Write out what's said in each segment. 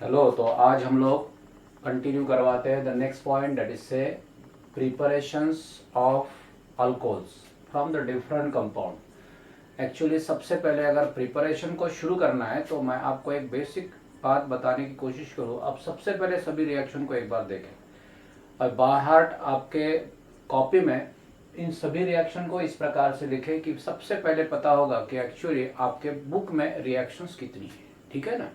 Hello. तो आज हम लोग कंटिन्यू करवाते हैं the next point, that is say preparations of alcohols from the different compound. Actually सबसे पहले अगर प्रिपरेशन को शुरू करना है तो मैं आपको एक बेसिक बात बताने की कोशिश करूँ। अब सबसे पहले सभी रिएक्शन को एक बार देखें और बाहर आपके कॉपी में इन सभी रिएक्शन को इस प्रकार से लिखें कि सबसे पहले पता होगा कि एक्चुअली आपके बुक में रिएक्शंस कितनी है। ठीक है ना।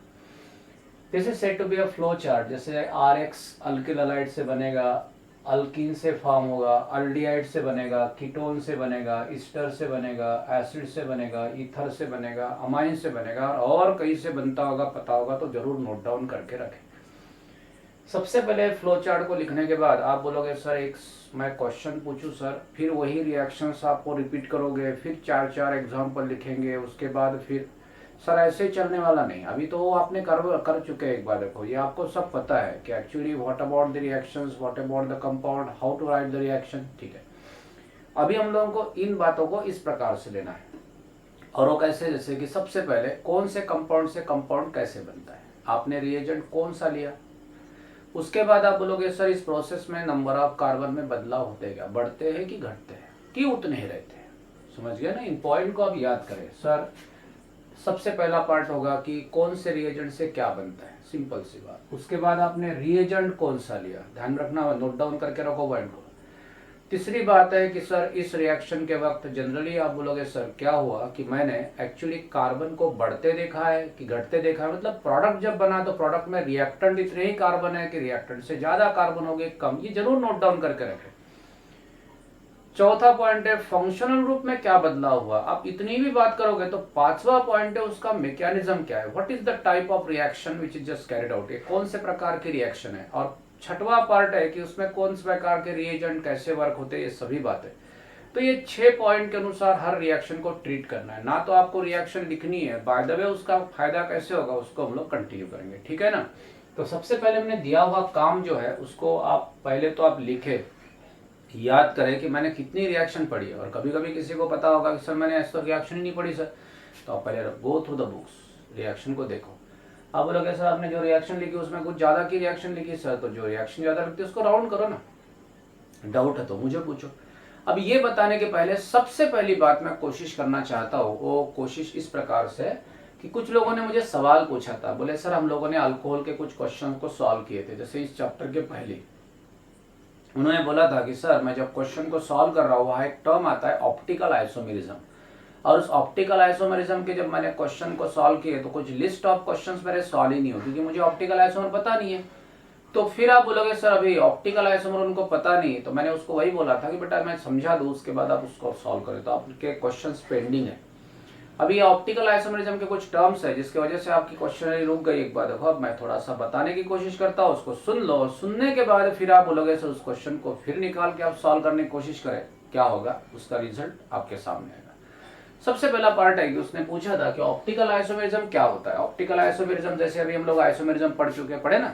This is said to be a flow chart. जैसे आर एक्स अल्किल हलाइड से बनेगा, अल्कीन से फॉर्म होगा, अल्डिहाइड से बनेगा, कीटोन से बनेगा, ईस्टर से बनेगा, एसिड से बनेगा, ईथर से बनेगा, अमाइन से बनेगा और कहीं से बनता होगा, पता होगा तो जरूर नोट डाउन करके रखें। सबसे पहले फ्लो चार्ट को लिखने के बाद आप बोलोगे सर एक मैं क्वेश्चन पूछूं सर, फिर वही रिएक्शंस आपको रिपीट करोगे, फिर चार चार एग्जाम्पल लिखेंगे, उसके बाद फिर सर ऐसे चलने वाला नहीं। अभी तो वो आपने कर चुके हैं एक बार। देखो ये आपको सब पता है कि actually what about the reactions, what about the compound, how to write the reaction. ठीक है, अभी हम लोगों को इन बातों को इस प्रकार से लेना है। और वो कैसे, जैसे कि सबसे पहले कौन से कंपाउंड से कंपाउंड कैसे बनता है, आपने रिएजेंट कौन सा लिया। उसके बाद आप बोलोगे सर इस प्रोसेस में नंबर ऑफ कार्बन में बदलाव होते क्या, बढ़ते हैं कि घटते हैं कि उतने ही रहते हैं। समझ गए ना। इन पॉइंट को आप याद करें। सर सबसे पहला पार्ट होगा कि कौन से रिएजेंट से क्या बनता है, सिंपल सी बात। उसके बाद आपने रिएजेंट कौन सा लिया, ध्यान रखना, नोट डाउन करके रखो पॉइंट को। तीसरी बात है कि सर इस रिएक्शन के वक्त जनरली आप बोलोगे सर क्या हुआ कि मैंने एक्चुअली कार्बन को बढ़ते देखा है कि घटते देखा है। मतलब प्रोडक्ट जब बना तो प्रोडक्ट में रिएक्टेंट इतने ही कार्बन है कि रिएक्टेंट से ज्यादा कार्बन हो गए, कम, ये जरूर नोट डाउन करके रखें। चौथा पॉइंट है फंक्शनल ग्रुप में क्या बदलाव हुआ। आप इतनी भी बात करोगे तो पांचवा पॉइंट है उसका मैकेनिज्म क्या है, what is the type of reaction which is just carried out, ये कौन से प्रकार की रिएक्शन है। और छठवां पार्ट है कि उसमें कौन से प्रकार के रिएजेंट कैसे वर्क होते हैं, ये सभी बातें। तो ये 6 पॉइंट के अनुसार हर रिएक्शन को ट्रीट करना है। ना तो आपको रिएक्शन लिखनी है, बाय द वे उसका फायदा कैसे होगा उसको हम लोग कंटिन्यू करेंगे। ठीक है ना। तो सबसे पहले हमने दिया हुआ काम जो है उसको आप पहले तो आप लिखे, याद करें कि मैंने कितनी रिएक्शन पढ़ी है। और कभी कभी किसी को पता होगा कि सर मैंने ऐसा तो रिएक्शन ही नहीं पढ़ी सर, तो आप पहले go through the books, reaction को देखो। अब बोलोगे सर आपने जो रिएक्शन लिखी उसमें कुछ ज्यादा की रिएक्शन लिखी सर, तो जो रिएक्शन ज्यादा लगती है उसको राउंड करो ना। डाउट है तो मुझे पूछो। अब ये बताने के पहले सबसे पहली बात मैं कोशिश करना चाहता हूँ, वो कोशिश इस प्रकार से कि कुछ लोगों ने मुझे सवाल पूछा था, बोले सर हम लोगों ने अल्कोहल के कुछ क्वेश्चन को सॉल्व किए थे, जैसे इस चैप्टर के पहले उन्होंने बोला था कि सर मैं जब क्वेश्चन को सॉल्व कर रहा हूँ वहाँ एक टर्म आता है ऑप्टिकल आइसोमेरिज्म, और उस ऑप्टिकल आइसोमेरिज्म के जब मैंने क्वेश्चन को सॉल्व किए तो कुछ लिस्ट ऑफ क्वेश्चंस मेरे सॉल्व ही नहीं हो, क्योंकि मुझे ऑप्टिकल आइसोमर पता नहीं है। तो फिर आप बोलोगे सर अभी ऑप्टिकल आइसोमर उनको पता नहीं, तो मैंने उसको वही बोला था कि बेटा मैं समझा दूँ उसके बाद आप उसको सॉल्व करें, तो आपके क्वेश्चन पेंडिंग है। अभी ये ऑप्टिकल आइसोमेरिज्म के कुछ टर्म्स है जिसकी वजह से आपकी क्वेश्चनरी रुक गई। एक बार देखो, अब मैं थोड़ा सा बताने की कोशिश करता हूँ, उसको सुन लो, और सुनने के बाद फिर आप बोलोगे सर उस क्वेश्चन को फिर निकाल के आप सॉल्व करने की कोशिश करें, क्या होगा उसका रिजल्ट आपके सामने आएगा। सबसे पहला पार्ट है कि उसने पूछा था कि ऑप्टिकल आइसोमेरिज्म क्या होता है। ऑप्टिकल आइसोमेरिज्म जैसे अभी हम लोग आइसोमेरिज्म पढ़े ना।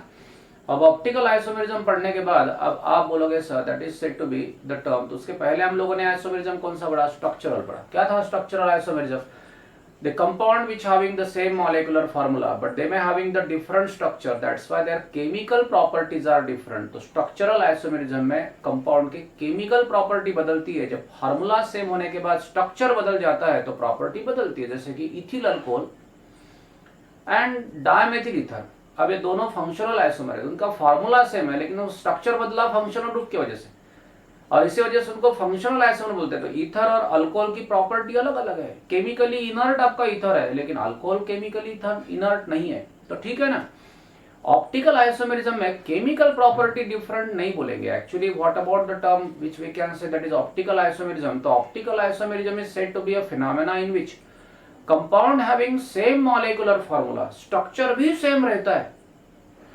अब ऑप्टिकल आइसोमेरिज्म पढ़ने के बाद अब आप बोलोगे sir that is said to be the term, तो उसके पहले हम लोगों ने आइसोमेरिज्म कौन सा पढ़ा, स्ट्रक्चरल पढ़ा। क्या था structural isomerism, the compound which having the same molecular formula but they may having the different structure, that's why their chemical properties are different। तो structural isomerism में compound की chemical property बदलती है, जब फार्मूला सेम होने के बाद structure बदल जाता है तो प्रॉपर्टी बदलती है। जैसे कि ethyl alcohol and dimethyl ether, अब ये दोनों फंक्शनल आइसोमर है, उनका फार्मूला सेम है लेकिन वो स्ट्रक्चर बदला फंक्शनल ग्रुप की वजह से, और इसी वजह से उनको फंक्शनल आइसोमर बोलते हैं। तो ईथर और अल्कोहल की प्रॉपर्टी अलग अलग है। केमिकली इनर्ट आपका ईथर है लेकिन अल्कोहल केमिकली इनर्ट नहीं है, तो ठीक है ना। ऑप्टिकल आइसोमेरिज्म में केमिकल प्रॉपर्टी डिफरेंट नहीं बोलेंगे। Actually what about the term which we can say that is optical isomerism. तो optical isomerism is said to be a phenomena in which compound having same molecular formula, structure भी same रहता है,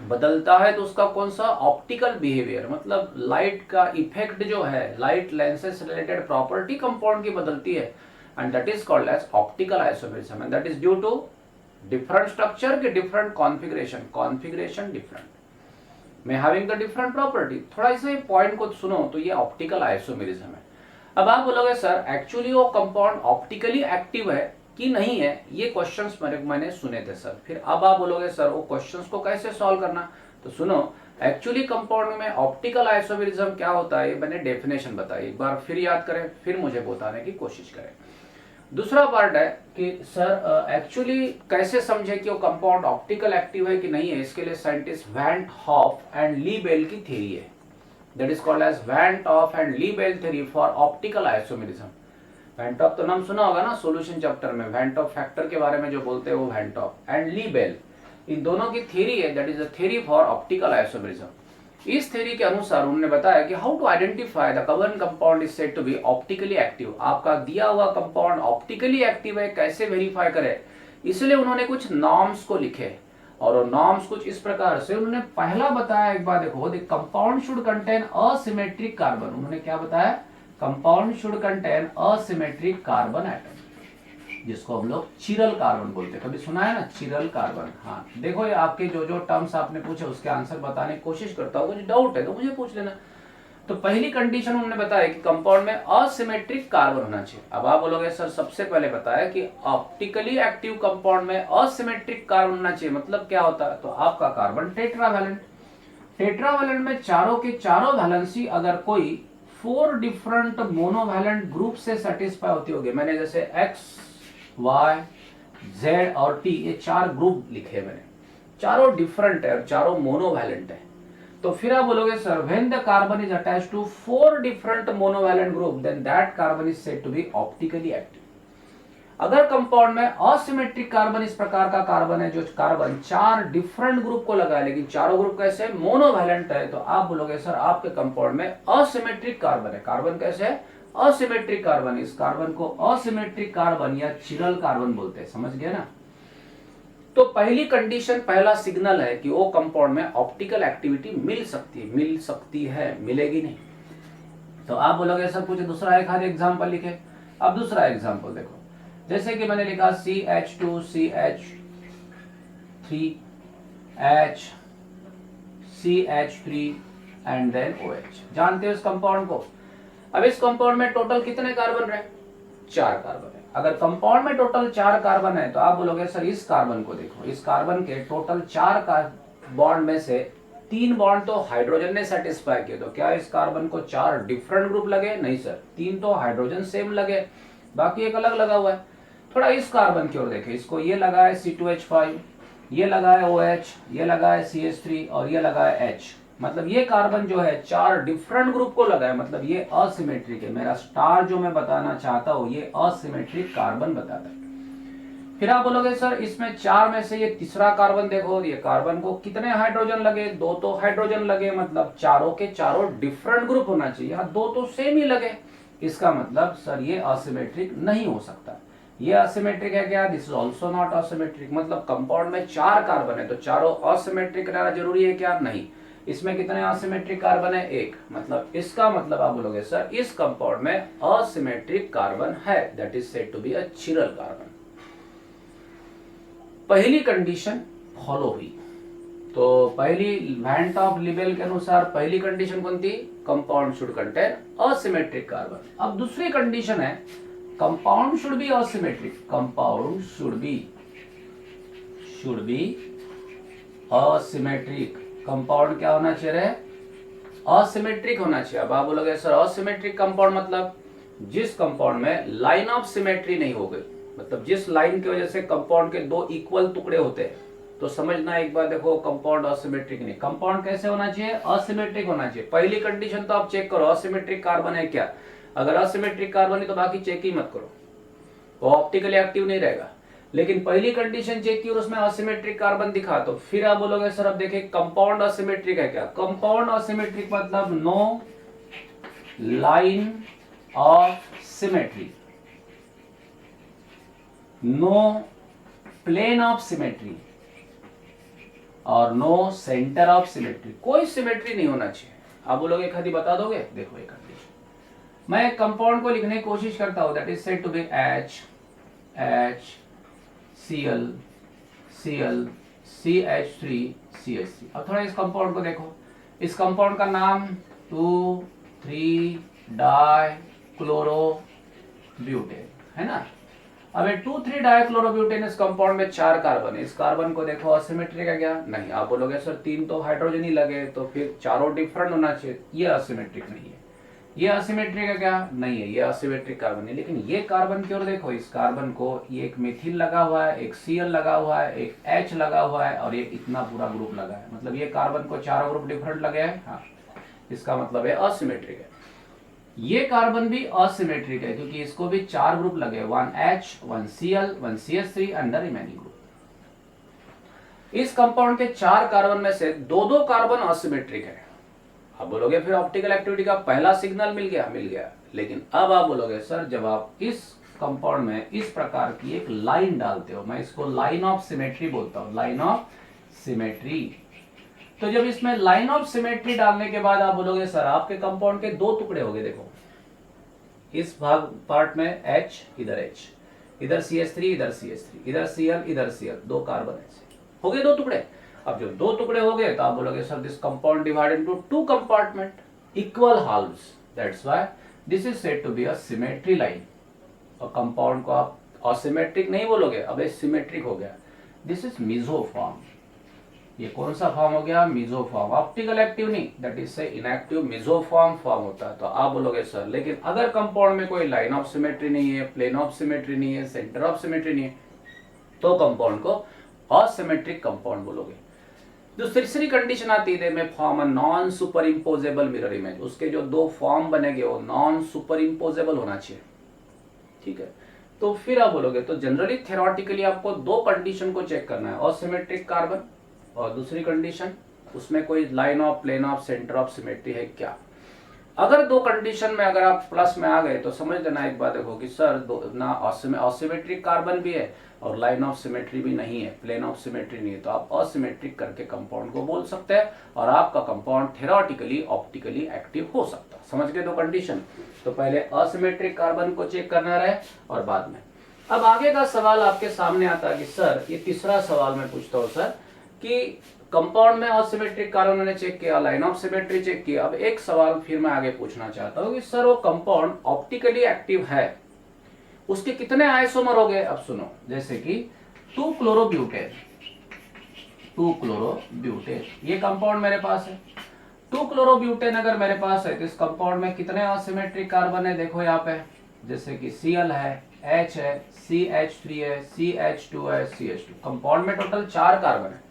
बदलता है तो उसका कौन सा, ऑप्टिकल बिहेवियर, मतलब लाइट का इफेक्ट जो है, light lenses related property compound की बदलती है, and that is called as optical isomerism, and that is due to different structure के डिफरेंट कॉन्फ़िगरेशन डिफरेंट में हैविंग द डिफरेंट प्रॉपर्टी। थोड़ा इसे पॉइंट को सुनो, तो ये ऑप्टिकल आइसोमेरिज्म है। अब आप बोलोगे सर एक्चुअली वो कंपाउंड ऑप्टिकली एक्टिव है कि नहीं है, ये क्वेश्चंस मैंने सुने थे सर। फिर अब आप बोलोगे सर वो क्वेश्चंस को कैसे सॉल्व करना, तो सुनो, एक्चुअली कंपाउंड में ऑप्टिकल आइसोमेरिज्म क्या होता है ये मैंने डेफिनेशन बताई, एक बार फिर याद करें, फिर मुझे बताने की कोशिश करें। दूसरा पार्ट है कि सर एक्चुअली कैसे समझे कि वो कंपाउंड ऑप्टिकल एक्टिव है कि नहीं है, इसके लिए scientist Van Hoff and Le Bel की थ्योरी है, that is called as Van Hoff and Le Bel theory for optical isomerism. Van Hoff तो नाम सुना होगा ना सॉल्यूशन चैप्टर में, वैन हॉफ फैक्टर के बारे में जो बोलते हैं वो वैन हॉफ एंड लीबेल, इन दोनों की थ्योरी है, that is a theory for optical isomerism. इस थ्योरी के अनुसार उन्होंने बताया कि how to identify the given compound is said to be optically active, आपका दिया हुआ कंपाउंड ऑप्टिकली एक्टिव है कैसे वेरीफाई करें, इसलिए उन्होंने कुछ नॉर्म्स को लिखे, और वो नॉर्म्स कुछ इस प्रकार से उन्होंने पहला बताया, एक बार देखो, the compound should contain asymmetric carbon, उन्होंने क्या बताया, compound should contain asymmetric carbon atom, जिसको हम लोग चिरल कार्बन बोलते हैं, कभी सुना है ना चिरल कार्बन। हाँ देखो, ये आपके जो जो टर्म्स आपने पूछे उसके आंसर बताने की कोशिश करता हूँ, कुछ डाउट है तो मुझे पूछ लेना। तो पहली कंडीशन उन्होंने बताया कि कंपाउंड में असिमेट्रिक कार्बन होना चाहिए। अब आप बोलोगे सर सबसे पहले बताया कि ऑप्टिकली एक्टिव कंपाउंड में असिमेट्रिक कार्बन होना चाहिए, मतलब क्या होता है, तो आपका कार्बन टेट्रावैलेंट, टेट्रावैलेंट में चारों के चारों वैलेंसी अगर कोई 4 डिफरेंट मोनोवैलेंट ग्रुप से सेटिस्फाई होती होगी, मैंने जैसे एक्स वाई जेड और टी, ये 4 ग्रुप लिखे मैंने, चारों डिफरेंट है और चारों मोनोवैलेंट है, तो फिर आप बोलोगे sir when the carbon is attached to 4 different monovalent group then that carbon is said to be optically active. अगर कंपाउंड में असिमेट्रिक कार्बन, इस प्रकार का कार्बन है जो कार्बन 4 डिफरेंट ग्रुप को लगाए लेकिन चारों ग्रुप कैसे मोनोवैलेंट है, तो आप बोलोगे सर आपके कंपाउंड में असिमेट्रिक कार्बन है। कार्बन कैसे है, असिमेट्रिक कार्बन, इस कार्बन को असिमेट्रिक कार्बन या चिरल कार्बन बोलते हैं, समझ गए ना। तो पहली कंडीशन, पहला सिग्नल है कि वो कंपाउंड में ऑप्टिकल एक्टिविटी मिल सकती है, मिलेगी नहीं। तो आप बोलोगे सर कुछ दूसरा एक आध एग्जांपल लिखे। अब दूसरा एग्जांपल देखो, जैसे कि मैंने लिखा CH2CH3 एंड देन OH, जानते हो इस कंपाउंड को। अब इस कंपाउंड में टोटल कितने कार्बन रहे, 4 कार्बन है। अगर कंपाउंड में टोटल 4 कार्बन है तो आप बोलोगे सर इस कार्बन को देखो, इस कार्बन के टोटल 4 बॉन्ड में से 3 बॉन्ड तो हाइड्रोजन ने सेटिस्फाई किए, तो क्या इस कार्बन को 4 डिफरेंट ग्रुप लगे, नहीं सर, 3 तो हाइड्रोजन सेम लगे, बाकी एक अलग लगा हुआ है। थोड़ा इस कार्बन की ओर देखें, इसको ये लगा है C2H5, ये लगा है OH, ये लगा है CH3 और ये लगा है H, मतलब ये कार्बन जो है 4 डिफरेंट ग्रुप को लगा है, मतलब ये असिमेट्रिक है। मेरा स्टार जो मैं बताना चाहता हूं ये असिमेट्रिक कार्बन बताता है। फिर आप बोलोगे सर इसमें 4 में से ये तीसरा कार्बन देखो, ये कार्बन को कितने हाइड्रोजन लगे, 2 तो हाइड्रोजन लगे, मतलब चारों के चारों डिफरेंट ग्रुप होना चाहिए, 2 तो सेम ही लगे, इसका मतलब सर ये असिमेट्रिक नहीं हो सकता। ये असिमेट्रिक है क्या, this is also not asymmetric, मतलब कंपाउंड में 4 कार्बन है तो चारों असिमेट्रिक रहना जरूरी है क्या, नहीं। इसमें कितने असिमेट्रिक कार्बन है, 1, मतलब इसका मतलब आप बोलोगे सर इस कंपाउंड में असिमेट्रिक कार्बन है, that is said to be a chiral carbon. पहली कंडीशन फॉलो हुई, तो पहली वैन टॉप लिबेल के अनुसार पहली कंडीशन कौन थी, compound should contain asymmetric carbon. अब दूसरी कंडीशन है compound should be asymmetric, compound should be asymmetric, compound क्या होना चाहिए, असिमेट्रिक होना चाहिए। अब आप बोलोगे सर असिमेट्रिक कंपाउंड मतलब जिस कंपाउंड में लाइन ऑफ सिमेट्री नहीं हो गई, मतलब जिस लाइन की वजह से कंपाउंड के 2 इक्वल टुकड़े होते हैं, तो समझना एक बार देखो कंपाउंड असिमेट्रिक नहीं। कंपाउंड कैसे होना चाहिए, असिमेट्रिक होना चाहिए। पहली कंडीशन तो आप चेक करो असिमेट्रिक कार्बन है क्या, अगर असिमेट्रिक कार्बन है तो बाकी चेक ही मत करो, वो ऑप्टिकली एक्टिव नहीं रहेगा। लेकिन पहली कंडीशन चेक की और उसमें असिमेट्रिक कार्बन दिखा, तो फिर आप बोलोगे सर अब देखिए कंपाउंड असिमेट्रिक है क्या, कंपाउंड असिमेट्रिक मतलब no line of symmetry, no plane of symmetry और नो सेंटर ऑफ सिमेट्री, कोई सिमेट्री नहीं होना चाहिए। आप बोलोगे खाली बता दोगे, देखो एक कंडीशन मैं एक कंपाउंड को लिखने की कोशिश करता हूं, that is said to be HCl CH3 CH3। अब थोड़ा इस कंपाउंड को देखो, इस कंपाउंड का नाम 2,3 डाइक्लोरोब्यूटेन है ना। अब ये 2,3 डाइक्लोरोब्यूटेन इस कंपाउंड में 4 कार्बन है, इस कार्बन को देखो असिमेट्रिक है क्या? नहीं। आप बोलोगे सर 3 तो हाइड्रोजन ही लगे तो फिर चारों डिफरेंट होना चाहिए, ये असिमेट्रिक नहीं है। ये असिमेट्रिक है क्या? नहीं है, ये असिमेट्रिक कार्बन है। लेकिन ये कार्बन की ओर देखो, इस कार्बन को ये एक मिथिल लगा हुआ है, एक Cl लगा हुआ है, एक H लगा हुआ है और एक इतना पूरा ग्रुप लगा है, मतलब ये कार्बन को चारों ग्रुप डिफरेंट लगे हैं। हाँ, इसका मतलब है असिमेट्रिक है। ये कार्बन भी असिमेट्रिक है क्योंकि इसको भी 4 ग्रुप लगे, 1H, 1Cl, 1CH3 and the remaining group. इस कंपाउंड के 4 कार्बन में से 2-2 कार्बन असिमेट्रिक है। अब बोलोगे फिर ऑप्टिकल एक्टिविटी का पहला सिग्नल मिल गया, मिल गया। लेकिन अब आप बोलोगे सर जब आप इस कंपाउंड में इस प्रकार की एक लाइन डालते हो, मैं इसको लाइन ऑफ सिमेट्री बोलता हूं, लाइन ऑफ सिमेट्री। तो जब इसमें लाइन ऑफ सिमेट्री डालने के बाद आप बोलोगे सर आपके कंपाउंड के 2 टुकड़े हो गए, देखो इस भाग पार्ट में H, इधर H, इधर CH3, इधर CH3, इधर Cl, इधर Cl, 2 कार्बन ऐसे हो गए 2 टुकड़े। अब जो 2 टुकड़े हो गए तो आप बोलोगे sir this compound divided into 2 compartment equal halves, that's why this is said to be a symmetry line. और कंपाउंड को आप असिमेट्रिक नहीं बोलोगे, अब ये सिमेट्रिक हो गया, दिस इज मेसोफॉर्म। ये कौन सा फॉर्म हो गया? मेसोफॉर्म। ऑप्टिकल एक्टिव नहीं, दैट इज से इनएक्टिव मेसोफॉर्म फॉर्म होता है। तो आप बोलोगे सर लेकिन अगर कंपाउंड में कोई लाइन ऑफ सिमेट्री नहीं है, प्लेन ऑफ सिमेट्री नहीं है, सेंटर ऑफ सिमेट्री नहीं है, तो कंपाउंड को असिमेट्रिक कंपाउंड बोलोगे। जो तीसरी कंडीशन आती है में form a non super imposable mirror image, उसके जो 2 फॉर्म बनेंगे वो नॉन सुपर इम्पोजेबल होना चाहिए, ठीक है। तो फिर आप बोलोगे तो जनरली थ्योरेटिकली आपको 2 कंडीशन को चेक करना है, असिमेट्रिक कार्बन और दूसरी कंडीशन उसमें कोई line of, plane of, centre of symmetry है क्या। अगर 2 कंडीशन में अगर आप प्लस में आ गए तो समझ लेना एक बात देखो कि सर ना असिमेट्रिक कार्बन भी है और लाइन ऑफ सिमेट्री भी नहीं है, प्लेन ऑफ सिमेट्री नहीं है, तो आप असिमेट्रिक करके कंपाउंड को बोल सकते हैं और आपका कंपाउंड थ्योरेटिकली ऑप्टिकली एक्टिव हो सकता है। समझ गए 2 कंडीशन। तो पहले असिमेट्रिक कार्बन को चेक करना रहे और बाद में अब आगे का सवाल आपके सामने आता है कि सर ये तीसरा सवाल मैं पूछता हूँ सर कि कंपाउंड में असिमेट्रिक कार्बन मैंने चेक किया, लाइन ऑफ सिमेट्री चेक किया। अब एक सवाल फिर मैं आगे पूछना चाहता हूँ कि सर वो कंपाउंड ऑप्टिकली एक्टिव है, उसके कितने आइसोमर हो गए? अब सुनो, जैसे कि 2 क्लोरोब्यूटेन, 2 क्लोरोब्यूटेन ये कंपाउंड मेरे पास है। 2 क्लोरोब्यूटेन अगर मेरे पास है तो इस कंपाउंड में कितने असिमेट्रिक कार्बन है? देखो यहाँ पे जैसे कि Cl है, H है, CH3 है, CH2 है, CH2। कंपाउंड में टोटल 4 कार्बन है।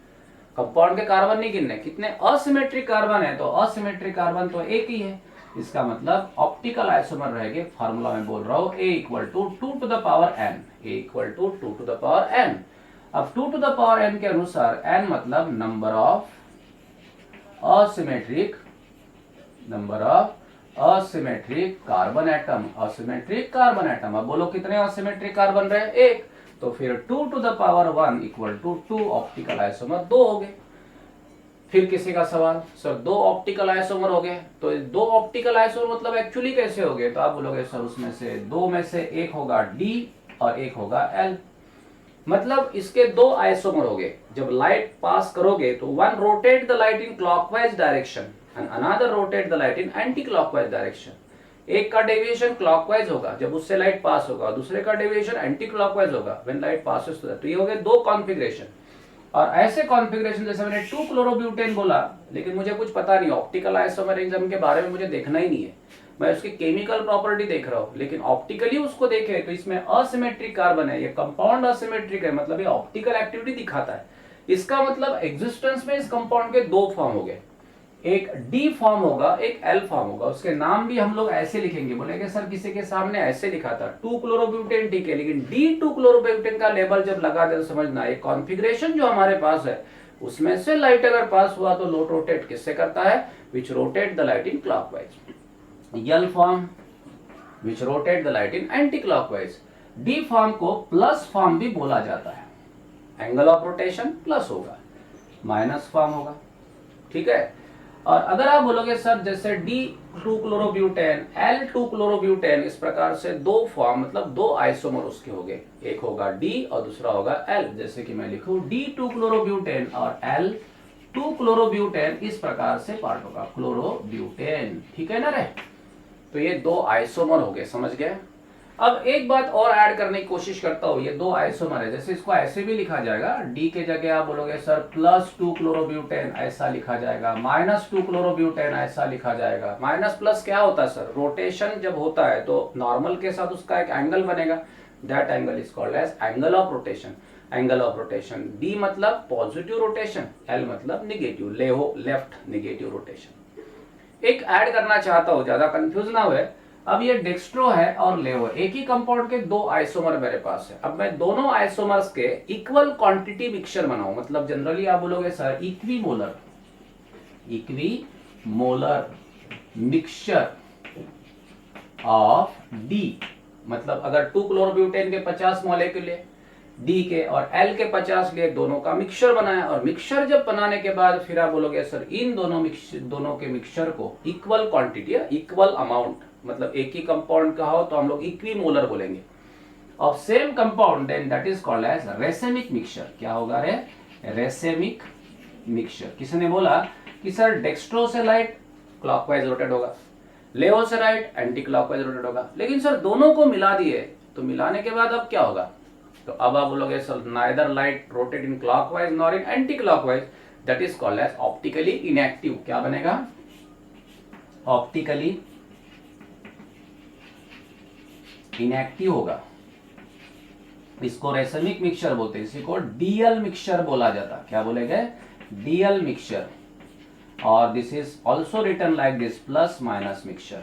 कंपाउंड के कार्बन नहीं गिनने, कितने असिमेट्रिक कार्बन है? तो असिमेट्रिक कार्बन तो एक ही है, इसका मतलब ऑप्टिकल आइसोमर रहेंगे। फार्मूला में बोल रहा हूं A equal to 2 to the power n, A equal to 2 to the power n। अब 2 टू द पावर n के अनुसार n मतलब number of asymmetric carbon atom, asymmetric carbon atom. अब बोलो कितने असिमेट्रिक कार्बन रहे? 1। तो फिर 2 to the power 1 equal to 2 optical isomer 2 हो गए। फिर किसी का सवाल सर 2 ऑप्टिकल आइसोमर हो गए, तो 2 ऑप्टिकल आइसोमर मतलब एक्चुअली कैसे हो गए? तो आप बोलोगे सर उसमें से 2 में से एक होगा D और एक होगा L, मतलब इसके 2 आइसोमर हो गए। जब लाइट पास करोगे तो one rotate the light in clockwise direction and another rotate the light in anti clockwise direction. एक का डेविएशन क्लॉकवाइज होगा जब उससे लाइट पास होगा, दूसरे का डेविएशन एंटी क्लॉकवाइज होगा when light passes to that. तो ये हो गए 2 कॉन्फ़िगरेशन। और ऐसे कॉन्फ़िगरेशन जैसे मैंने 2 क्लोरोब्यूटेन बोला, लेकिन मुझे कुछ पता नहीं ऑप्टिकल आइसोमरिज्म के बारे में, मुझे देखना ही नहीं है, मैं उसकी केमिकल प्रॉपर्टी देख रहा हूँ। लेकिन ऑप्टिकली उसको देखे तो इसमें असिमेट्रिक कार्बन है, ये कंपाउंड असिमेट्रिक है, मतलब ये ऑप्टिकल एक्टिविटी दिखाता है। इसका मतलब एग्जिस्टेंस में इस कंपाउंड के 2 फॉर्म हो गए, एक D फॉर्म होगा, एक L फॉर्म होगा। उसके नाम भी हम लोग ऐसे लिखेंगे, बोलेंगे सर किसी के सामने ऐसे लिखा था 2 क्लोरोब्यूटेन, ठीक है, लेकिन D2 क्लोरोब्यूटेन का लेबल जब लगा दे तो समझना एक कॉन्फ़िगरेशन जो हमारे पास है उसमें से लाइट अगर पास हुआ तो लो रोटेट किससे करता है? विच rotate the light in clockwise. L form which rotate the light in anti clockwise. D form को प्लस फॉर्म भी बोला जाता है, एंगल ऑफ रोटेशन प्लस होगा, माइनस फॉर्म होगा, ठीक है। और अगर आप बोलोगे सर जैसे D2 क्लोरोब्यूटेन, L2 क्लोरोब्यूटेन, इस प्रकार से 2 फॉर्म मतलब 2 आइसोमर उसके हो गए, एक होगा D और दूसरा होगा L। जैसे कि मैं लिखूं D2 क्लोरोब्यूटेन और L2 क्लोरोब्यूटेन, इस प्रकार से पार्ट होगा क्लोरोब्यूटेन, ठीक है ना रे। तो ये 2 आइसोमर हो गए, समझ गए। अब एक बात और ऐड करने की कोशिश करता हूं, ये दो आइसोमर है, जैसे इसको ऐसे भी लिखा जाएगा, डी के जगह आप बोलोगे सर +2 क्लोरोब्यूटेन ऐसा लिखा जाएगा, -2 क्लोरोब्यूटेन ऐसा लिखा जाएगा। माइनस प्लस क्या होता है सर, रोटेशन जब होता है तो नॉर्मल के साथ उसका एक एंगल बनेगा, that angle is called as angle of rotation. Angle of rotation, D मतलब पॉजिटिव रोटेशन, एल मतलब निगेटिव, लेफ्ट निगेटिव रोटेशन। एक ऐड करना चाहता हूं, ज्यादा कंफ्यूज ना हुए। अब ये डेक्स्ट्रो है और लेवो, एक ही कंपाउंड के दो आइसोमर मेरे पास है। अब मैं दोनों आइसोमर्स के इक्वल क्वांटिटी मिक्सचर बनाऊं, मतलब जनरली आप बोलोगे sir equimolar mixture of D, मतलब अगर 2 क्लोरोब्यूटेन के 50 मॉलिक्यूल ले, डी के और एल के 50 लिए, दोनों का मिक्सचर बनाया। और मिक्सचर जब बनाने के बाद फिर आप बोलोगे सर इन दोनों के मिक्सचर को इक्वल क्वांटिटी, इक्वल अमाउंट, मतलब एक ही कंपाउंड का हो तो हम लोग इक्विमोलर बोलेंगे, of same compound, then that is called as racemic mixture. क्या होगा रे, रेसेमिक मिक्सचर। किसने बोला कि सर डेक्स्ट्रो से राइट क्लॉकवाइज रोटेट होगा, लेवो से राइट एंटी क्लॉकवाइज रोटेट होगा, लेकिन सर दोनों को मिला दिए तो मिलाने के बाद अब क्या होगा, तो अब आप बोलोगे sir neither light rotate in clockwise nor in anti clockwise, that is called as optically inactive. क्या बनेगा, ऑप्टिकली इनएक्टिव होगा। इसको रेसेमिक मिक्सचर बोलते हैं, इसी को डीएल मिक्सचर बोला जाता है। क्या बोलेंगे, डीएल मिक्सचर। और this is also written like this, plus minus mixture.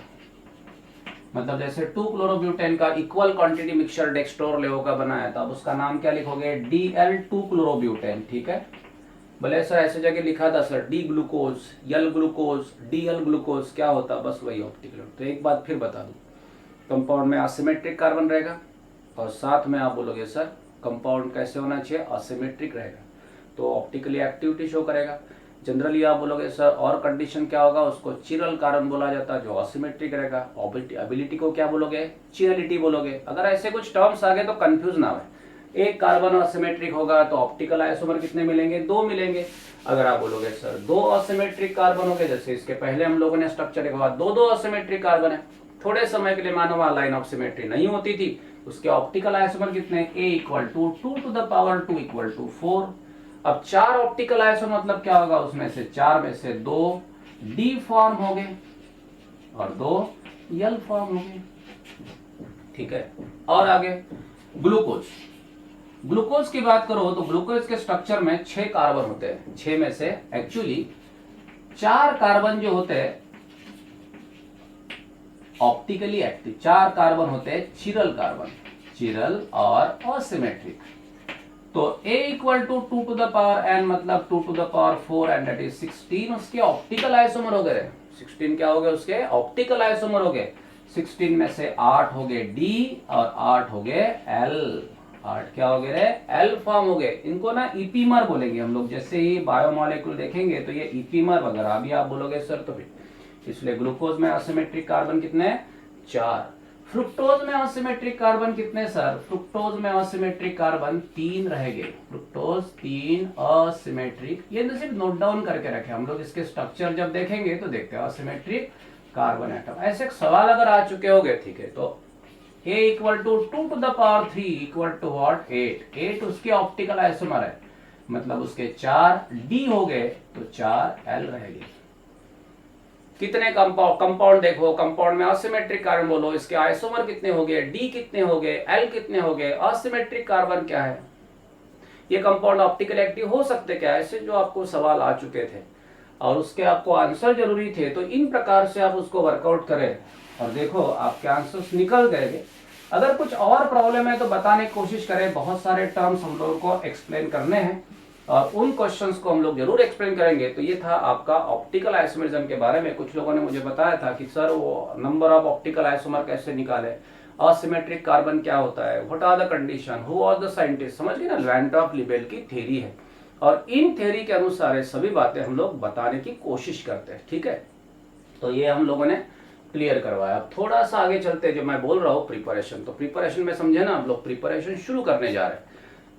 मतलब जैसे 2 क्लोरोब्यूटेन का इक्वल क्वांटिटी मिक्सचर डेक्स्ट्रो लेवो का बनाया था, अब उसका नाम क्या लिखोगे, DL2 क्लोरोब्यूटेन। ठीक है, भले सर ऐसे जगह लिखा था सर डी ग्लूकोज, यल ग्लूकोज, DL ग्लूकोज, क्या होता बस वही ऑप्टिकल। तो एक बात फिर बता दूं, कंपाउंड में असिमेट्रिक कार्बन रहेगा और साथ में आप बोलोगे सर कंपाउंड कैसे होना चाहिए, असिमेट्रिक रहेगा, तो ऑप्टिकली एक्टिविटी शो करेगा। जनरली आप बोलोगे सर और कंडीशन क्या होगा, उसको चिरल कार्बन बोला जाता है जो असिमेट्रिक रहेगा। एबिलिटी को क्या बोलोगे, चिरलिटी बोलोगे। अगर ऐसे कुछ टर्म्स आ गए तो कंफ्यूज ना हो, एक कार्बन असिमेट्रिक होगा तो ऑप्टिकल आइसोमर कितने मिलेंगे, 2 मिलेंगे। अगर आप बोलोगे सर 2 असिमेट्रिक कार्बन हो गए, जैसे इसके पहले हम लोगों ने स्ट्रक्चर के बाद 2 असिमेट्रिक कार्बन है, थोड़े समय के लिए मानो वहां लाइन ऑफ सिमेट्री नहीं होती थी, उसके ऑप्टिकल आइसोमर कितने, A = 2 = 4। अब 4 ऑप्टिकल आइसोमर मतलब क्या होगा, उसमें से 4 में से 2 D फॉर्म हो गए और 2 L फॉर्म हो गए। ठीक है, और आगे ग्लूकोज। ग्लूकोज की बात करो तो ग्लूकोज के स्ट्रक्चर में 6 कार्बन होते हैं, 6 में से एक्चुअली 4 कार्बन जो होते हैं ऑप्टिकली एक्टिव, 4 कार्बन होते हैं चिरल कार्बन, चिरल और असिमेट्रिक। तो A = 2 to the power n मतलब 2 to the power 4 and that is 16 उसके ऑप्टिकल आइसोमर हो गए। 16 क्या हो गए, उसके ऑप्टिकल आइसोमर हो गए। 16 में से 8 हो गए D और 8 हो गए L। 8 क्या हो गए, L फॉर्म हो गए। इनको ना इपीमर बोलेंगे हम लोग, जैसे ही बायोमोलिक्यूल देखेंगे तो ये इपीमर वगैरह अभी आप बोलोगे सर, तो फिर इसलिए ग्लूकोज में असिमेट्रिक कार्बन कितने, 4। फ्रुक्टोज में असिमेट्रिक कार्बन कितने सर, फ्रुक्टोज में असिमेट्रिक कार्बन 3 रहेंगे, फ्रुक्टोज 3 असिमेट्रिक। ये सिर्फ नोट डाउन करके रखे हम लोग, इसके स्ट्रक्चर जब देखेंगे तो देखते हैं असिमेट्रिक कार्बन एटम। ऐसे एक सवाल अगर आ चुके होंगे, ठीक है, तो A = 2 to the power 3 = what, 8। 8 उसके ऑप्टिकल आइसोमर है, मतलब उसके 4 D हो गए तो 4 L रहेगी। कितने कंपाउंड देखो, कंपाउंड में असिमेट्रिक कार्बन बोलो, इसके आइसोमर कितने हो गए, D कितने हो गए, L कितने हो गए। असिमेट्रिक कार्बन क्या है, ये कंपाउंड ऑप्टिकल एक्टिव हो सकते क्या, ऐसे जो आपको सवाल आ चुके थे और उसके आपको आंसर जरूरी थे, तो इन प्रकार से आप उसको वर्कआउट करें और देखो आपके आंसर्स निकल गए। अगर कुछ और प्रॉब्लम है तो बताने की कोशिश करें, बहुत सारे टर्म्स हम लोगों को एक्सप्लेन करने हैं और उन क्वेश्चंस को हम लोग जरूर एक्सप्लेन करेंगे। तो ये था आपका ऑप्टिकल आइसोमरिज्म के बारे में। कुछ लोगों ने मुझे बताया था कि सर वो नंबर ऑफ ऑप्टिकल आइसोमर कैसे निकाले, असिमेट्रिक कार्बन क्या होता है, what are the condition, who are the scientist, समझ गए ना, लैंड्रॉफ लिबेल की थ्योरी है और इन थ्योरी के अनुसार ये सभी बातें हम लोग बताने की कोशिश करते हैं। ठीक है, तो ये हम लोगों ने क्लियर करवाया। अब थोड़ा सा आगे चलते हैं, जो मैं बोल रहा हूँ प्रिपरेशन, तो प्रिपरेशन में समझे ना, हम लोग प्रिपरेशन शुरू करने जा रहे हैं।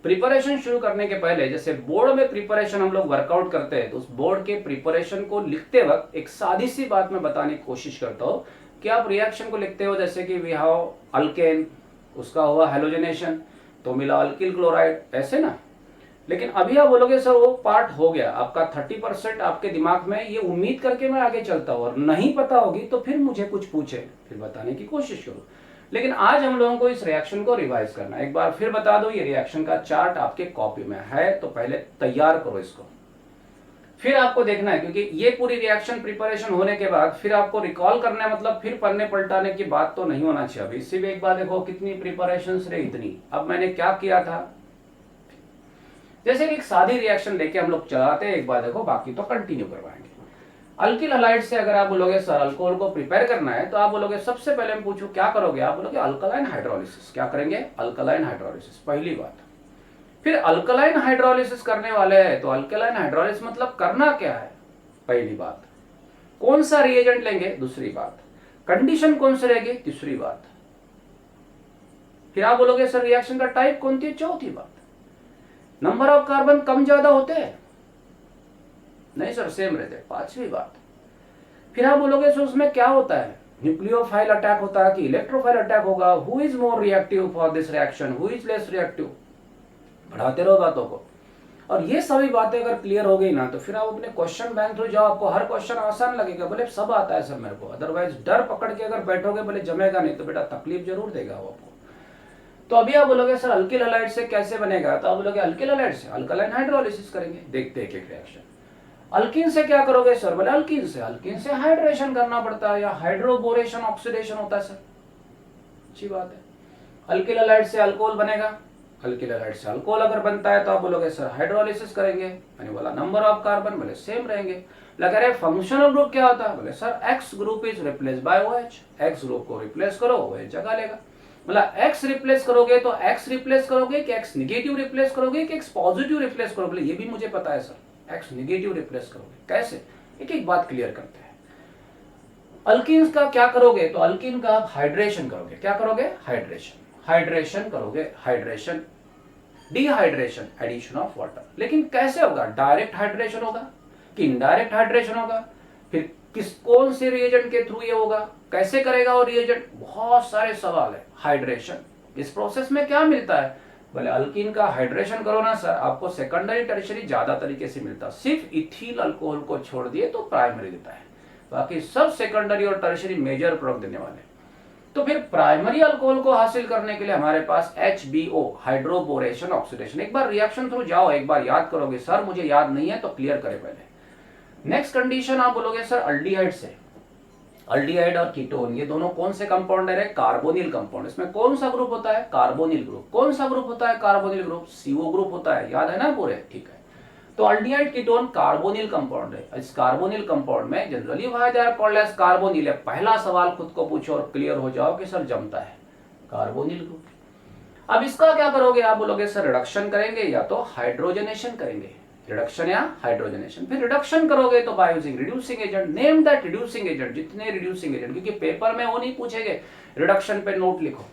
प्रिपरेशन शुरू करने के पहले जैसे बोर्ड में प्रिपरेशन हम लोग वर्कआउट करते हैं, तो उस बोर्ड के प्रिपरेशन को लिखते वक्त एक सादी सी बात मैं बताने की कोशिश करता हूँ कि आप रिएक्शन को लिखते हो, जैसे कि वी हैव अल्केन उसका हुआ हेलोजनेशन, तो मिला अल्किल क्लोराइड, ऐसे ना। लेकिन अभी आप बोलोगे सर वो पार्ट हो गया आपका 30% आपके दिमाग में, ये उम्मीद करके मैं आगे चलता हूँ और नहीं पता होगी तो फिर मुझे कुछ पूछे, फिर बताने की कोशिश करूँ। लेकिन आज हम लोगों को इस रिएक्शन को रिवाइज करना है। एक बार फिर बता दो, ये रिएक्शन का चार्ट आपके कॉपी में है, तो पहले तैयार करो इसको, फिर आपको देखना है, क्योंकि ये पूरी रिएक्शन प्रिपरेशन होने के बाद फिर आपको रिकॉल करना है, मतलब फिर पन्ने पलटाने की बात तो नहीं होना चाहिए। अभी इससे भी एक बार देखो कितनी प्रिपरेशन रहे इतनी। अब मैंने क्या किया था, जैसे कि एक सादी रिएक्शन लेके हम लोग चलाते हैं, एक बार देखो, बाकी तो कंटिन्यू करवाएंगे। अल्किल हलाइड से अगर आप बोलोगे सर अल्कोहल को प्रिपेयर करना है, तो आप बोलोगे सबसे पहले मैं पूछूं क्या करोगे, आप बोलोगे अल्कलाइन हाइड्रोलिसिस। क्या करेंगे, अल्कलाइन हाइड्रोलिसिस, पहली बात। फिर अल्कलाइन हाइड्रोलिसिस करने वाले हैं, तो अल्कलाइन हाइड्रोलिसिस मतलब करना क्या है, पहली बात। कौन सा रिएजेंट लेंगे, दूसरी बात। कंडीशन कौन सी रहेगी, तीसरी बात। फिर आप बोलोगे सर रिएक्शन का टाइप कौन थी, चौथी बात। नंबर ऑफ कार्बन कम ज्यादा होते हैं, नहीं सर सेम रहते, पांचवी बात। फिर आप बोलोगे सर उसमें क्या होता है, न्यूक्लियोफाइल अटैक होता है कि इलेक्ट्रोफाइल अटैक होगा, who is more reactive for this reaction, who is less reactive. बढ़ाते रहो बातों को, और ये सभी बातें अगर क्लियर हो गई ना, तो फिर आप अपने क्वेश्चन बैंक थ्रू जाओ, आपको हर क्वेश्चन आसान लगेगा, बोले सब आता है सर मेरे को। अदरवाइज डर पकड़ के अगर बैठोगे, बोले जमेगा नहीं, तो बेटा तकलीफ जरूर देगा वो आपको। तो अभी आप बोलोगे सर अल्किल हलाइड से कैसे बनेगा, तो आप बोलोगे अल्किल हलाइड से अल्कलाइन हाइड्रोलिसिस करेंगे। देखते हैं एक रिएक्शन। अल्कीन से क्या करोगे सर, बोले अल्कीन से हाइड्रेशन करना पड़ता है, या हाइड्रोबोरेशन ऑक्सीडेशन होता है सर, अच्छी बात है। अल्किल हलाइड से अल्कोहल बनेगा, अल्किल हलाइड से अल्कोहल अगर बनता है, तो आप बोलोगे सर हाइड्रोलिसिस करेंगे। मैंने बोला नंबर ऑफ कार्बन, बोले सेम रहेंगे। लगा रहे फंक्शनल ग्रुप क्या होता है, बोले sir x group is replace by OH। X group को रिप्लेस करो, OH जगह लेगा। मतलब एक्स रिप्लेस करोगे तो एक्स रिप्लेस करोगे कि एक्स निगेटिव रिप्लेस करोगे कि एक्स पॉजिटिव रिप्लेस करोगे, ये भी मुझे पता है सर। एक्स निगेटिव रिप्लेस करोगे कैसे, एक एक बात क्लियर करते हैं। अल्कीन्स का क्या करोगे, तो अल्कीन का आप हाइड्रेशन करोगे। क्या करोगे, हाइड्रेशन करोगे, hydration, dehydration, addition of water. लेकिन कैसे होगा, डायरेक्ट हाइड्रेशन होगा कि इनडायरेक्ट हाइड्रेशन होगा, फिर कौन से रिएजेंट के थ्रू ये होगा, कैसे करेगा वो रिएजेंट, बहुत सारे सवाल है। हाइड्रेशन, इस प्रोसेस में क्या मिलता है, बोले अल्कीन का हाइड्रेशन करो ना सर, आपको सेकेंडरी टर्शियरी ज्यादा तरीके से मिलता है। सिर्फ इथील अल्कोहल को छोड़ दिए तो प्राइमरी देता है, बाकी सब सेकेंडरी और टर्शियरी मेजर प्रोडक्ट देने वाले। तो फिर प्राइमरी अल्कोहल को हासिल करने के लिए हमारे पास HBO, हाइड्रोबोरेशन ऑक्सीडेशन। एक बार रिएक्शन थ्रू जाओ, एक बार याद करोगे, सर मुझे याद नहीं है, तो क्लियर करें पहले। नेक्स्ट कंडीशन आप बोलोगे सर अल्डिहाइड से, अल्डिहाइड और कीटोन ये दोनों कौन से कंपाउंड है, कार्बोनिल कंपाउंड। इसमें कौन सा ग्रुप होता है, कार्बोनिल ग्रुप। कौन सा ग्रुप होता है, कार्बोनिल ग्रुप, CO ग्रुप होता है, याद है ना पूरे, ठीक है। तो अल्डिहाइड कीटोन कार्बोनिल कंपाउंड है। इस कार्बोनिल कंपाउंड में generally why they are called as carbonyl है। पहला सवाल खुद को पूछो और क्लियर हो जाओ कि सर जमता है कार्बोनिल ग्रुप। अब इसका क्या करोगे, आप बोलोगे सर रिडक्शन करेंगे या तो हाइड्रोजनेशन करेंगे, रिडक्शन या हाइड्रोजनेशन। फिर रिडक्शन करोगे तो by using reducing agent, name that reducing agent, जितने रिड्यूसिंग एजेंट, क्योंकि पेपर में वो नहीं पूछेंगे, रिडक्शन पे नोट लिखो।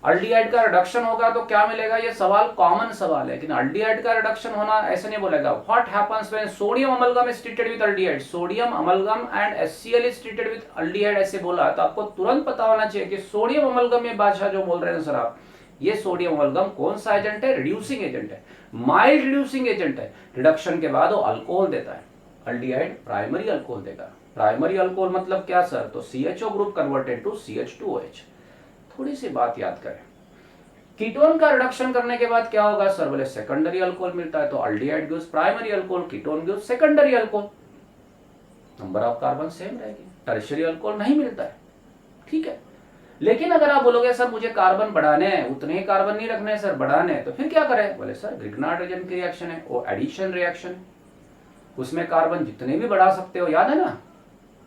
अल्डिहाइड का रिडक्शन होगा तो क्या मिलेगा, ये सवाल कॉमन सवाल है, लेकिन अल्डिहाइड का रिडक्शन होना ऐसे नहीं बोलेगा। What happens when sodium amalgam is treated with aldehyde, sodium amalgam and HCl is treated with aldehyde, ऐसे बोला, तो आपको तुरंत पता होना चाहिए कि सोडियम अमलगम में बादशाह जो बोल रहे हैं सर आप, ये सोडियम अमलगम कौन सा एजेंट है, रिड्यूसिंग एजेंट है, माइल्ड रिड्यूसिंग एजेंट है। रिडक्शन के बाद वो अल्कोहल देता है, अल्डिहाइड प्राइमरी अल्कोहल देगा। प्राइमरी अल्कोहल मतलब क्या सर, तो CHO group converted to CH2OH। थोड़ी सी बात याद करें, कीटोन का रिडक्शन करने के बाद क्या होगा सर, बोले सेकेंडरी अल्कोहल मिलता है, तो aldehyde gives primary alcohol, ketone gives secondary alcohol, number of carbon same रहेगी। टर्शियरी अल्कोहल नहीं मिलता है, ठीक है। लेकिन अगर आप बोलोगे सर मुझे कार्बन बढ़ाने हैं, उतने ही कार्बन नहीं रखने हैं सर, बढ़ाने हैं, तो फिर क्या करें, बोले सर ग्रिग्नार्ड रिएजेंट की रिएक्शन है, वो एडिशन रिएक्शन है, उसमें कार्बन जितने भी बढ़ा सकते हो, याद है ना,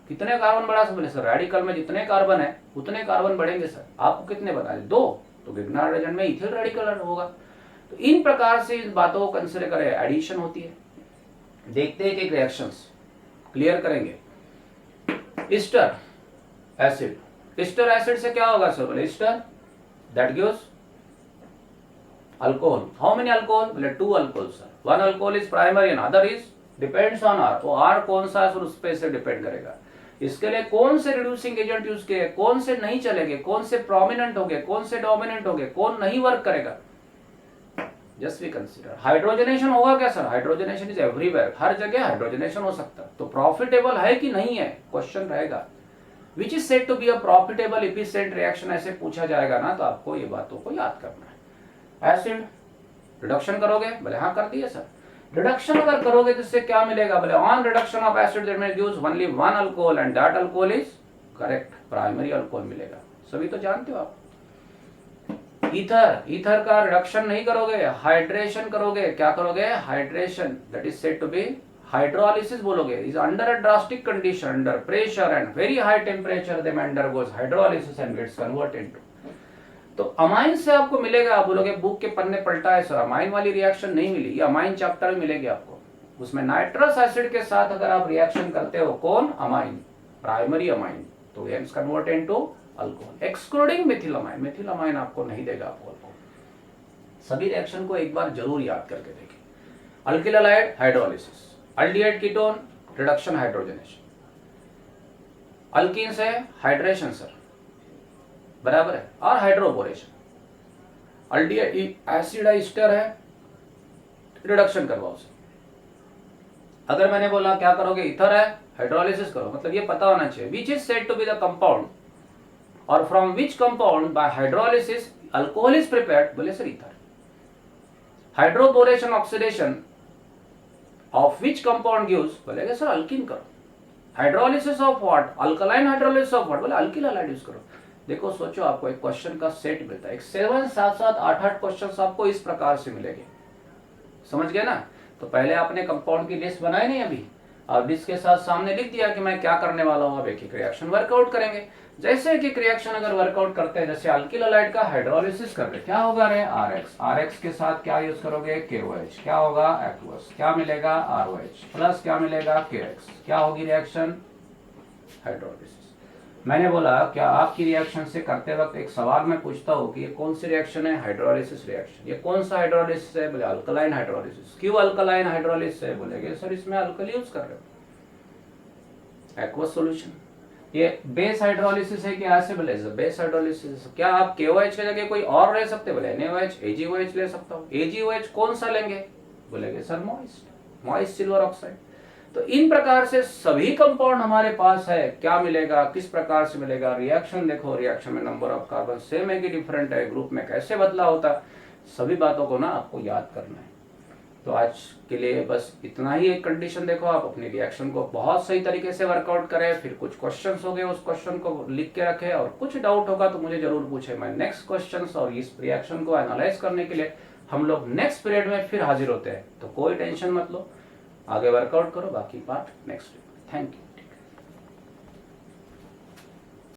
कितने कार्बन बढ़ा सकते, बोले सर रेडिकल में जितने कार्बन है उतने कार्बन बढ़ेंगे सर, आपको कितने बता दे, 2, तो ग्रिग्नार्ड रिएजेंट में इथिल रेडिकल होगा। तो इन प्रकार से इस बातों को कंसीडर करें, एडिशन होती है। देखते हैं कि रिएक्शंस क्लियर करेंगे। ईस्टर एसिड, ईस्टर एसिड से क्या होगा सर, बोले Easter that gives alcohol. How many alcohol, बोले 2 alcohol sir, 1 alcohol is primary and other is depends on R, वो R कौन सा है सर उस पे से डिपेंड करेगा। इसके लिए कौन से रिड्यूसिंग एजेंट यूज किए, कौन से नहीं चलेंगे, कौन से प्रोमिनेंट होंगे, कौन से डोमिनेंट होंगे, कौन नहीं वर्क करेगा, जस्ट वी कंसीडर। हाइड्रोजनेशन होगा क्या सर? हाइड्रोजनेशन इज एवरीवेयर, हर जगह हाइड्रोजनेशन हो सकता है, तो प्रॉफिटेबल है कि नहीं है, क्वेश्चन रहेगा। Which is said to be a profitable efficient reaction, ऐसे पूछा जाएगा ना, तो आपको ये बातों को याद करना है। एसिड रिडक्शन करोगे, बोले हाँ कर दिए सर। रिडक्शन अगर करोगे तो इससे क्या मिलेगा, बोले on reduction of acid that में gives only one alcohol and that alcohol is correct, primary alcohol मिलेगा, सभी तो जानते हो आप। ईथर, ईथर का रिडक्शन नहीं करोगे, हाइड्रेशन करोगे, क्या करोगे, hydration, that is said to be hydrolysis बोलोगे, is under a drastic condition, under pressure and very high temperature they undergoes hydrolysis and gets converted into. तो अमाइन से आपको मिलेगा, आप बोलोगे बुक के पन्ने पलटा है सर, अमाइन वाली रिएक्शन नहीं मिली, ये अमाइन चैप्टर में मिलेगी आपको, उसमें नाइट्रस एसिड के साथ अगर आप रिएक्शन करते हो, कौन, अमाइन, प्राइमरी अमाइन, तो gets converted into alcohol, excluding methylamine, methylamine आपको नहीं देगा आपको अल्कोहल। सभी रिएक्शन को एक बार जरूर याद करके देखिए। Alkyl halide hydrolysis, aldehyde ketone reduction hydrogenation, alkyne से हाइड्रेशन सर, बराबर है, और हाइड्रोबोरेशन, अल्डिहाइड एसिड एस्टर है, रिडक्शन करवाओ सर। अगर मैंने बोला क्या करोगे, ईथर है, हाइड्रोलिसिस करो, मतलब ये पता होना चाहिए which is said to be the compound और from which compound by hydrolysis alcohol is prepared, बोले sir ether. Hydroboration oxidation of which compound gives, बोलेगे सर अल्कीन करो। Hydrolysis of what, alkaline hydrolysis of what, बोले alkyl halide use करो। देखो सोचो, आपको एक क्वेश्चन का सेट मिलता है, एक 7 7 7 8 8 क्वेश्चंस आपको इस प्रकार से मिलेंगे, समझ गए ना। तो पहले आपने कंपाउंड की लिस्ट बनाई नहीं अभी, अब इसके साथ सामने लिख दिया कि मैं क्या करने वाला हूं, अब एक एक रिएक्शन वर्कआउट करेंगे। जैसे एक एक रिएक्शन अगर वर्कआउट करते हैं, जैसे अल्किल हैलाइड का हाइड्रोलिसिस कर रहे, क्या होगा रे, आरएक्स, आरएक्स के साथ क्या यूज करोगे, केओएच, क्या होगा, एक्वस, क्या मिलेगा, आरओएच, प्लस क्या मिलेगा, केएक्स, क्या होगी रिएक्शन, हाइड्रोलिसिस। मैंने बोला क्या आपकी रिएक्शन से करते वक्त एक सवाल मैं पूछता हूँ कि ये कौन सी रिएक्शन है, हाइड्रोलिसिस रिएक्शन, ये कौन सा हाइड्रोलिसिस है, बोले अल्कलाइन हाइड्रोलिसिस। क्यों अल्कलाइन हाइड्रोलिसिस है, बोलेगे सर इसमें अल्कल यूज कर रहे हो, एक्वस सॉल्यूशन। ये बेस हाइड्रोलिसिस है कि ऐसे, बोले बेस हाइड्रोलिसिस। क्या आप KOH की जगह कोई और ले सकते, बोले NaOH, AgOH ले सकता हूँ। AgOH कौन सा लेंगे, बोलेगे सर मॉइस्ट सिल्वर ऑक्साइड। तो इन प्रकार से सभी कंपाउंड हमारे पास है, क्या मिलेगा, किस प्रकार से मिलेगा, रिएक्शन देखो, रिएक्शन में नंबर ऑफ कार्बन सेम है कि डिफरेंट है, ग्रुप में कैसे बदला होता, सभी बातों को ना आपको याद करना है। तो आज के लिए बस इतना ही, एक कंडीशन देखो, आप अपनी रिएक्शन को बहुत सही तरीके से वर्कआउट करें, फिर कुछ क्वेश्चंस हो गए उस क्वेश्चन को लिख के रखें, और कुछ डाउट होगा तो मुझे जरूर पूछे, मैं नेक्स्ट क्वेश्चंस और इस रिएक्शन को एनालाइज करने के लिए हम लोग नेक्स्ट पीरियड में फिर हाजिर होते हैं। तो कोई टेंशन मत लो, आगे वर्कआउट करो, बाकी पार्ट नेक्स्ट। Thank you.